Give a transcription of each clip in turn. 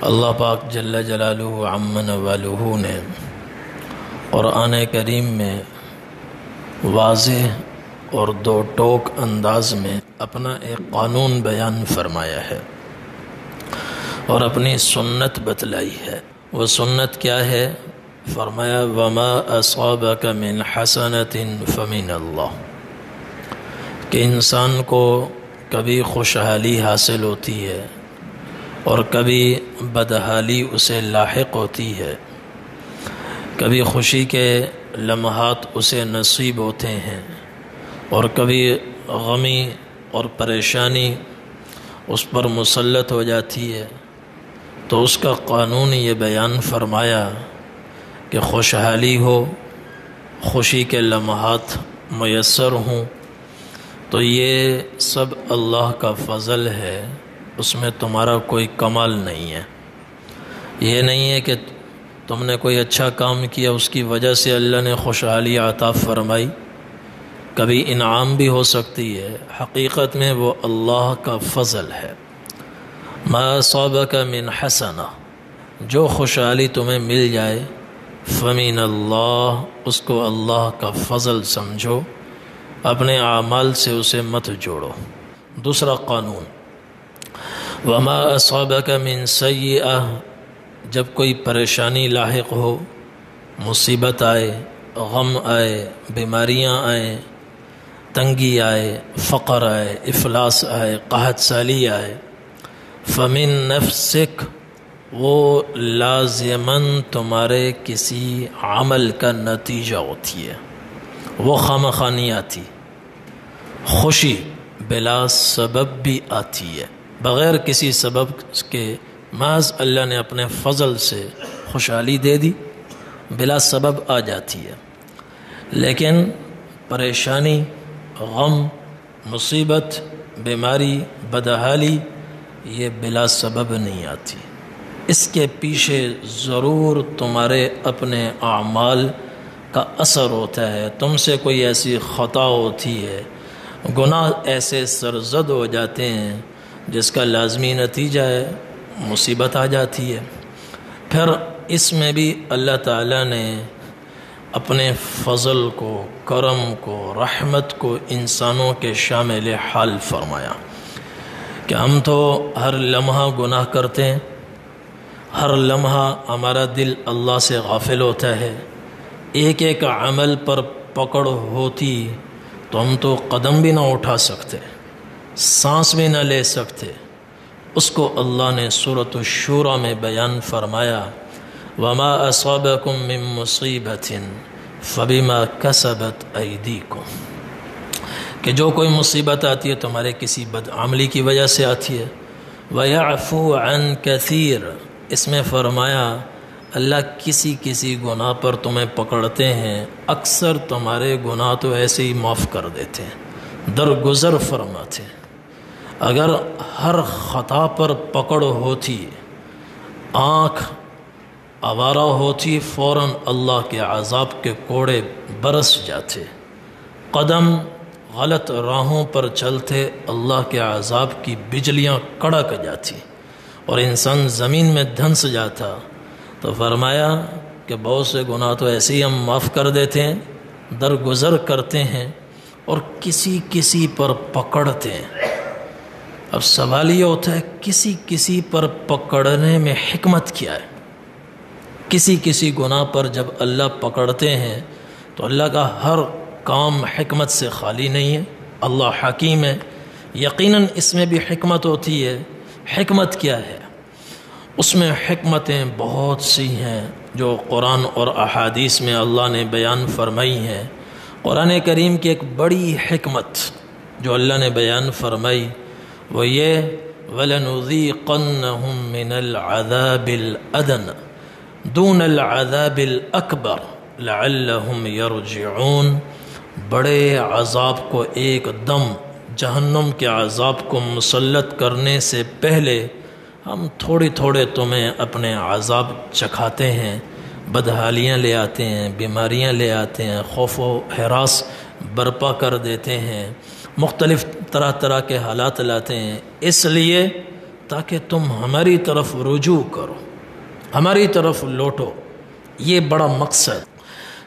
اللہ پاک جل جلالہ عم نوالہ نے قرآن کریم میں واضح اور دو ٹوک انداز میں اپنا ایک قانون بیان فرمایا ہے اور اپنی سنت بتلائی ہے۔ وہ سنت کیا ہے؟ فرمایا وما اصابک من حسنۃ فمن اللہ، کہ انسان کو کبھی خوشحالی حاصل ہوتی ہے اور کبھی بدحالی اسے لاحق ہوتی ہے، کبھی خوشی کے لمحات اسے نصیب ہوتے ہیں اور کبھی غمی اور پریشانی اس پر مسلط ہو جاتی ہے۔ تو اس کا قانون یہ بیان فرمایا کہ خوشحالی ہو، خوشی کے لمحات میسر ہوں تو یہ سب اللہ کا فضل ہے، اس میں تمہارا کوئی کمال نہیں ہے۔ یہ نہیں ہے کہ تم نے کوئی اچھا کام کیا اس کی وجہ سے اللہ نے خوشحالی عطا فرمائی، کبھی انعام بھی ہو سکتی ہے، حقیقت میں وہ اللہ کا فضل ہے۔ ما اصابک من حسنہ، جو خوشحالی تمہیں مل جائے فمن اللہ، اس کو اللہ کا فضل سمجھو، اپنے اعمال سے اسے مت جوڑو۔ دوسرا قانون وما اصابک من سیئہ، جب کوئی پریشانی لاحق ہو، مصیبت آئے، غم آئے، بیماریاں آئیں، تنگی آئے، فقر آئے، افلاس آئے، قحط سالی آئے، فمن نفسک، وہ لازماً تمہارے کسی عمل کا نتیجہ ہوتی ہے، وہ خواہ نہیں آتی۔ خوشی بلا سبب بھی آتی ہے، بغیر کسی سبب کے محض اللہ نے اپنے فضل سے خوشحالی دے دی، بلا سبب آ جاتی ہے۔ لیکن پریشانی، غم، مصیبت، بیماری، بدحالی یہ بلا سبب نہیں آتی، اس کے پیچھے ضرور تمہارے اپنے اعمال کا اثر ہوتا ہے، تم سے کوئی ایسی خطا ہوتی ہے، گناہ ایسے سرزد ہو جاتے ہیں جس کا لازمی نتیجہ ہے مصیبت آ جاتی ہے۔ پھر اس میں بھی اللہ تعالیٰ نے اپنے فضل کو، کرم کو، رحمت کو انسانوں کے شامل حال فرمایا کہ ہم تو ہر لمحہ گناہ کرتے ہیں، ہر لمحہ ہمارا دل اللہ سے غافل ہوتا ہے، ایک ایک عمل پر پکڑ ہوتی تو ہم تو قدم بھی نہ اٹھا سکتے، سانس بھی نہ لے سکتے۔ اس کو اللہ نے سورۃ الشورى میں بیان فرمایا وما اصابکم من مصیبۃ فبما کسبت ایدیکم، کہ جو کوئی مصیبت آتی ہے تمہارے کسی بدعملی کی وجہ سے آتی ہے۔ ویعفو عن کثیر، اس میں فرمایا اللہ کسی گناہ پر تمہیں پکڑتے ہیں، اکثر تمہارے گناہ تو ایسے ہی معاف کر دیتے ہیں، درگزر فرماتے ہیں۔ اگر ہر خطا پر پکڑ ہوتی، آنکھ آوارہ ہوتی، فوراً اللہ کے عذاب کے کوڑے برس جاتے، قدم غلط راہوں پر چلتے اللہ کے عذاب کی بجلیاں کڑک جاتی اور انسان زمین میں دھنس جاتا۔ تو فرمایا کہ بہت سے گناہ تو ایسے ہی ہم معاف کر دیتے ہیں، درگزر کرتے ہیں اور کسی پر پکڑتے ہیں۔ اب سوال یہ ہوتا ہے کسی پر پکڑنے میں حکمت کیا ہے؟ کسی گناہ پر جب اللہ پکڑتے ہیں تو اللہ کا ہر کام حکمت سے خالی نہیں ہے، اللہ حکیم ہے، یقیناً اس میں بھی حکمت ہوتی ہے۔ حکمت کیا ہے؟ اس میں حکمتیں بہت سی ہیں جو قرآن اور احادیث میں اللہ نے بیان فرمائی ہیں۔ قرآن کریم کی ایک بڑی حکمت جو اللہ نے بیان فرمائی وہ یہ وَلَنُذِيقَنَّهُم مِّنَ الْعَذَابِ الْأَدْنَىٰ دُونَ الْعَذَابِ الْأَكْبَرِ لَعَلَّهُمْ يَرْجِعُونَ، بڑے عذاب کو ایک دم جہنم کے عذاب کو مسلط کرنے سے پہلے ہم تھوڑے تمہیں اپنے عذاب چکھاتے ہیں، بدحالیاں لے آتے ہیں، بیماریاں لے آتے ہیں، خوف و ہراس برپا کر دیتے ہیں، مختلف طرح کے حالات لاتے ہیں، اس لیے تاکہ تم ہماری طرف رجوع کرو، ہماری طرف لوٹو۔ یہ بڑا مقصد۔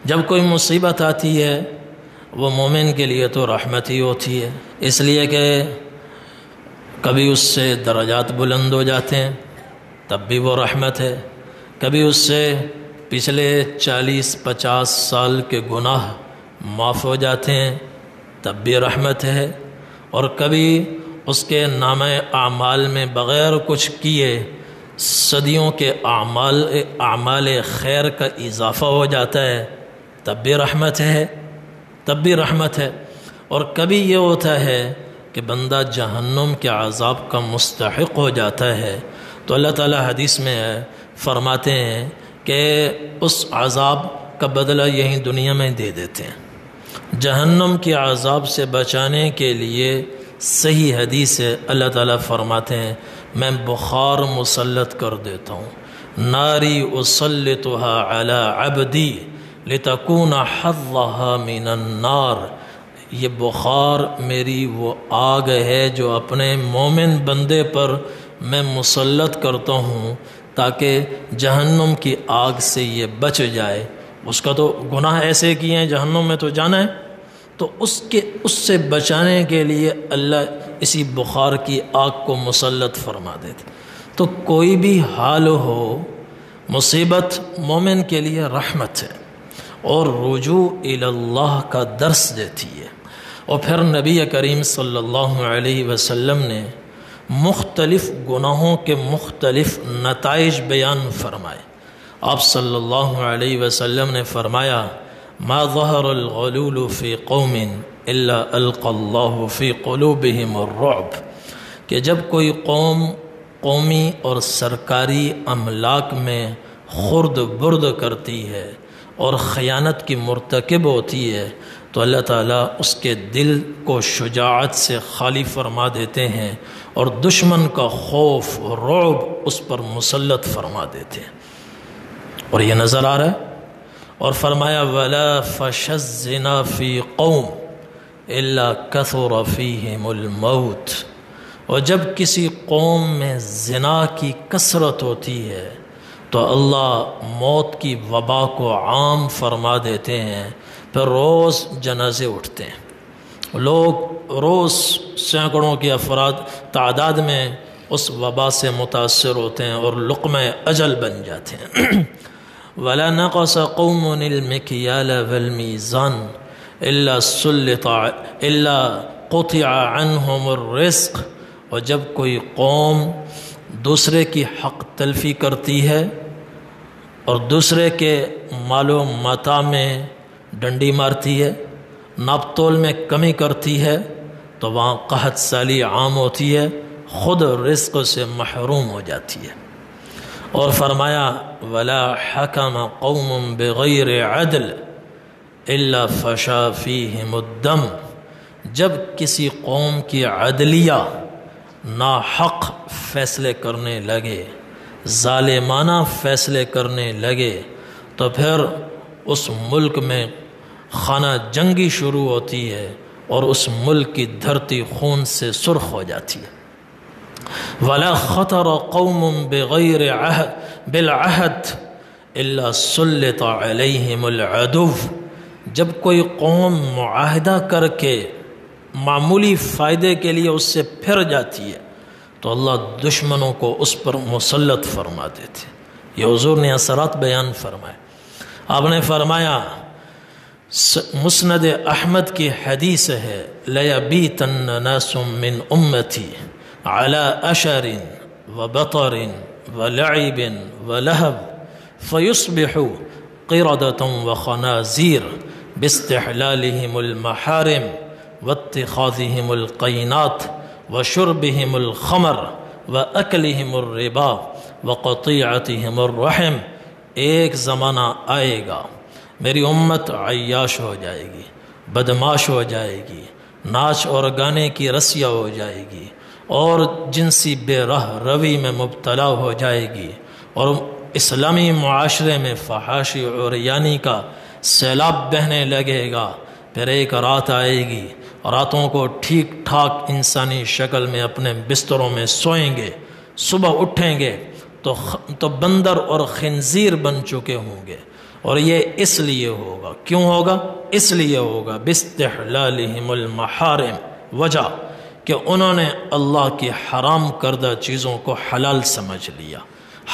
جب کوئی مصیبت آتی ہے وہ مومن کے لیے تو رحمت ہی ہوتی ہے، اس لیے کہ کبھی اس سے درجات بلند ہو جاتے ہیں تب بھی وہ رحمت ہے، کبھی اس سے پچھلے 40-50 سال کے گناہ معاف ہو جاتے ہیں تب بھی رحمت ہے، اور کبھی اس کے نامہ اعمال میں بغیر کچھ کیے صدیوں کے اعمال خیر کا اضافہ ہو جاتا ہے تب بھی رحمت ہے، تب بھی رحمت ہے۔ اور کبھی یہ ہوتا ہے کہ بندہ جہنم کے عذاب کا مستحق ہو جاتا ہے تو اللہ تعالیٰ حدیث میں فرماتے ہیں کہ اس عذاب کا بدلہ یہیں دنیا میں دے دیتے ہیں۔ جہنم کے عذاب سے بچانے کے لیے صحیح حدیث ہے، اللہ تعالیٰ فرماتے ہیں میں بخار مسلط کر دیتا ہوں، ناری اسلطها علی عبدی لتکون حظها من النار، یہ بخار میری وہ آگ ہے جو اپنے مومن بندے پر میں مسلط کرتا ہوں تاکہ جہنم کی آگ سے یہ بچ جائے۔ اس کا تو گناہ ایسے کیے ہیں جہنم میں تو جانا ہے، تو اس سے بچانے کے لیے اللہ اسی بخار کی آگ کو مسلط فرما دیتے۔ تو کوئی بھی حال ہو مصیبت مومن کے لیے رحمت ہے اور رجوع الی اللہ کا درس دیتی ہے۔ اور پھر نبی کریم صلی اللہ علیہ وسلم نے مختلف گناہوں کے مختلف نتائج بیان فرمائے۔ آپ صلی اللہ علیہ وسلم نے فرمایا ما ظہر الغلول فی قوم الا القى اللہ فی قلوبہم الرعب، کہ جب کوئی قومی اور سرکاری املاک میں خرد برد کرتی ہے اور خیانت کی مرتکب ہوتی ہے تو اللہ تعالیٰ اس کے دل کو شجاعت سے خالی فرما دیتے ہیں اور دشمن کا خوف رعب اس پر مسلط فرما دیتے ہیں۔ اور یہ نظر آ رہا ہے۔ اور فرمایا وَلَا فَشَ الزِّنَا فِي قَوْمٍ إِلَّا كَثُرَ فِيهِمُ الْمَوْتِ، اور جب کسی قوم میں زنا کی کثرت ہوتی ہے تو اللہ موت کی وبا کو عام فرما دیتے ہیں، پھر روز جنازے اٹھتے ہیں، لوگ روز سینکڑوں کے افراد تعداد میں اس وبا سے متاثر ہوتے ہیں اور لقمہ اجل بن جاتے ہیں۔ وَلَا نَقَصَ قَوْمٌ الْمِكْيَالَ وَالْمِيزَانَ إِلَّا قُطِعَ عَنْهُمُ الرِّزْقُ، اور جب کوئی قوم دوسرے کی حق تلفی کرتی ہے اور دوسرے کے مال و متاع میں ڈنڈی مارتی ہے، ناپ تول میں کمی کرتی ہے تو وہاں قحط سالی عام ہوتی ہے، خود رزق سے محروم ہو جاتی ہے۔ اور فرمایا وَلَا حَكَمَ قَوْمٌ بِغَيْرِ عَدْلٍ إِلَّا فَشَا فِيهِمُ الدَّمَ، جب کسی قوم کی عدلیہ ناحق فیصلے کرنے لگے، ظالمانہ فیصلے کرنے لگے تو پھر اس ملک میں خانہ جنگی شروع ہوتی ہے اور اس ملک کی دھرتی خون سے سرخ ہو جاتی ہے۔ وَلَا خَطَرَ قَوْمٌ بِغَيْرِ بِالْعَهْدِ إِلَّا سُلِّطَ عَلَيْهِمُ الْعَدُوُّ، جب کوئی قوم معاہدہ کر کے معمولی فائدے کے لیے اس سے پھر جاتی ہے تو اللہ دشمنوں کو اس پر مسلط فرما دیتے۔ یہ حضور نے اثرات بیان فرمائے۔ آپ نے فرمایا مسند احمد کی حدیث ہے لَيَبِيتَنَّ نَاسٌ مِّنْ أُمَّتِي عَلَىٰ أَشَرٍ وَبَطَرٍ وَلَعِبٍ وَلَهَبٍ فَيُصْبِحُوا قِرَدَةً وَخَنَازِيرَ بِاسْتِحْلَالِهِمُ الْمَحَارِمِ وَاتِّخَاذِهِمُ الْقَيْنَاتِ وَشُرْبِهِمُ الْخَمْرَ وَأَكْلِهِمُ الرِّبَا وَقَطِيعَتِهِمُ الرَّحِمِ، ایک زمانہ آئے گا میری امت عیاش ہو جائے گی، بدماش ہو جائے گی، ناچ اور گانے کی رسیا ہو جائے گی اور جنسی بے رہ روی میں مبتلا ہو جائے گی، اور اسلامی معاشرے میں فحاشی اور عریانی کا سیلاب بہنے لگے گا۔ پھر ایک رات آئے گی، راتوں کو ٹھیک ٹھاک انسانی شکل میں اپنے بستروں میں سوئیں گے، صبح اٹھیں گے تو بندر اور خنزیر بن چکے ہوں گے، اور یہ اس لیے ہوگا، کیوں ہوگا؟ اس لیے ہوگا باستحلالہم المحارم، وجہ کہ انہوں نے اللہ کی حرام کردہ چیزوں کو حلال سمجھ لیا،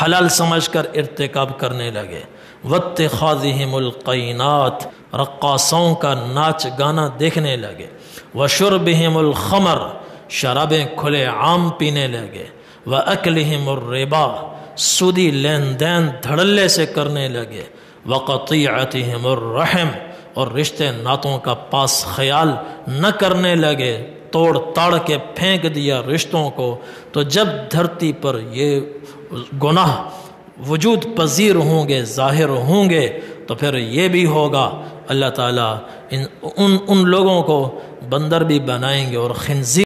حلال سمجھ کر ارتکاب کرنے لگے۔ واتخاذہم القینات، رقاصوں کا ناچ گانا دیکھنے لگے۔ وشربہم الخمر، شرابیں کھلے عام پینے لگے۔ واکلہم الربا، سودی لین دین دھڑلے سے کرنے لگے۔ وقطیعتہم الرحم، اور رشتے ناتوں کا پاس خیال نہ کرنے لگے، توڑ تاڑ کے پھینک دیا رشتوں کو۔ تو جب دھرتی پر یہ گناہ وجود پذیر ہوں گے، ظاہر ہوں گے، تو پھر یہ بھی ہوگا، اللہ تعالیٰ ان لوگوں کو بندر بھی بنائیں گے اور خنزیر